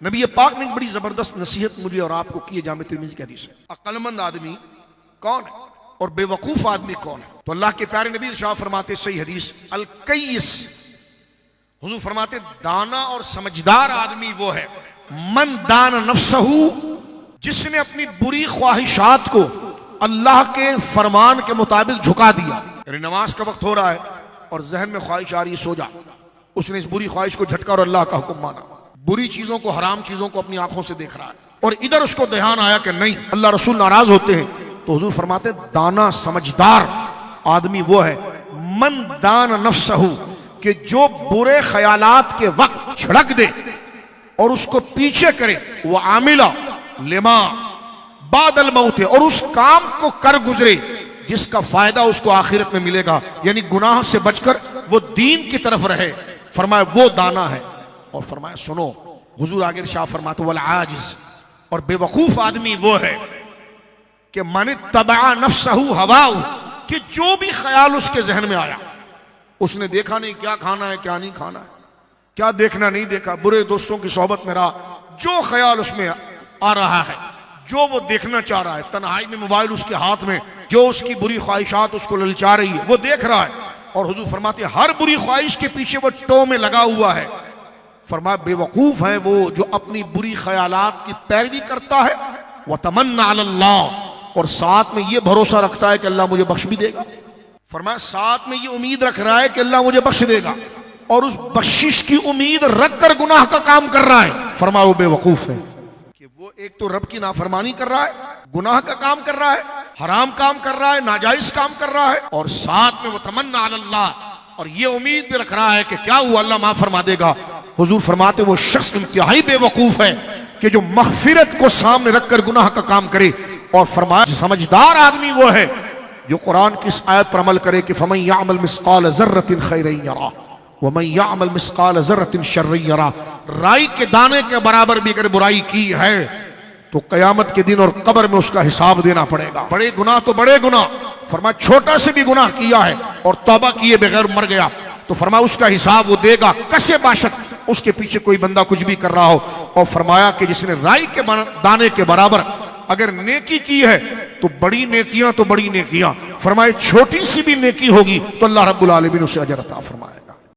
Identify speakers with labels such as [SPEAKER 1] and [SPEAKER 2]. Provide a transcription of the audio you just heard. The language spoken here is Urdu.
[SPEAKER 1] نبی پاک نے ایک بڑی زبردست نصیحت مجھے اور آپ کو کی ہے جامع ترمذی کی حدیث ہے۔ عقل مند آدمی کون ہے اور بے وقوف آدمی کون ہے؟ تو اللہ کے پیارے نبی ارشاد فرماتے صحیح حدیث الکیس، حضور فرماتے دانا اور سمجھدار آدمی وہ ہے من دان نفسہ، جس نے اپنی بری خواہشات کو اللہ کے فرمان کے مطابق جھکا دیا۔ یعنی نماز کا وقت ہو رہا ہے اور ذہن میں خواہش آ رہی ہے سو جا، اس نے اس بری خواہش کو جھٹکا اور اللہ کا حکم مانا، بری چیزوں کو حرام چیزوں کو اپنی آنکھوں سے دیکھ رہا ہے اور ادھر اس کو دھیان آیا کہ نہیں اللہ رسول ناراض ہوتے ہیں، تو حضور فرماتے دانا سمجھدار آدمی وہ ہے من دان نفسہ، کہ جو برے خیالات کے وقت جھڑک دے اور اس کو پیچھے کرے، وہ عاملہ لما بعد الموت، اور اس کام کو کر گزرے جس کا فائدہ اس کو آخرت میں ملے گا، یعنی گناہ سے بچ کر وہ دین کی طرف رہے، فرمایا وہ دانا ہے۔ اور فرمایا سنو، حضور آگے ارشاد فرماتے والعاجز، اور بے وقوف آدمی وہ ہے کہ من اتبع نفسہ ہواہ، کہ جو بھی خیال اس کے ذہن میں آیا، اس نے دیکھا نہیں کیا کھانا ہے کیا نہیں کھانا ہے، کیا دیکھنا نہیں دیکھا، برے دوستوں کی صحبت میں رہا، جو خیال اس میں آ رہا ہے، جو وہ دیکھنا چاہ رہا ہے، تنہائی میں موبائل اس کے ہاتھ میں، جو اس کی بری خواہشات اس کو للچا رہی ہے وہ دیکھ رہا ہے، اور حضور فرماتے ہیں ہر بری خواہش کے پیچھے وہ ٹو میں لگا ہوا ہے۔ فرمایا بے وقوف ہے وہ جو اپنی بری خیالات کی پیروی کرتا ہے، وَتَمَنَّ عَلَى اللَّهِ، اور ساتھ میں یہ بھروسہ رکھتا ہے کہ اللہ مجھے بخش بھی دے گا۔ فرمایا ساتھ میں یہ امید رکھ رہا ہے کہ اللہ مجھے بخش دے گا، اور اس بخشش کی امید رکھ کر گناہ کا کام کر رہا ہے، فرمایا وہ بے وقوف ہے کہ وہ ایک تو رب کی نافرمانی کر رہا ہے، گناہ کا کام کر رہا ہے، حرام کام کر رہا ہے، ناجائز کام کر رہا ہے، اور ساتھ میں وَتَمَنَّ عَلَى اللَّهِ، اور یہ امید بھی رکھ رہا ہے کہ کیا ہوا اللہ معاف فرما دے گا۔ حضور فرماتے وہ شخص انتہائی بے وقوف ہے کہ جو مغفرت کو سامنے رکھ کر گناہ کا کام کرے، اور فرمایا سمجھدار آدمی وہ ہے جو قرآن کی اس آیت پر عمل کرے کہ فَمَن يَعْمَلْ مِثْقَالَ ذَرَّةٍ خَيْرًا يَرَهُ وَمَن يَعْمَلْ مِثْقَالَ ذَرَّةٍ شَرًّا يَرَهُ، رائی کے دانے کے برابر بھی اگر برائی کی ہے تو قیامت کے دن اور قبر میں اس کا حساب دینا پڑے گا۔ بڑے گناہ تو بڑے گناہ، فرمایا چھوٹا سے بھی گناہ کیا ہے اور توبہ کیے بغیر مر گیا تو فرمایا اس کا حساب وہ دے گا، کسے باشد اس کے پیچھے کوئی بندہ کچھ بھی کر رہا ہو۔ اور فرمایا کہ جس نے رائی کے دانے کے برابر اگر نیکی کی ہے تو بڑی نیکیاں تو بڑی نیکیاں، فرمائے چھوٹی سی بھی نیکی ہوگی تو اللہ رب العالمین اسے اجر عطا فرمائے۔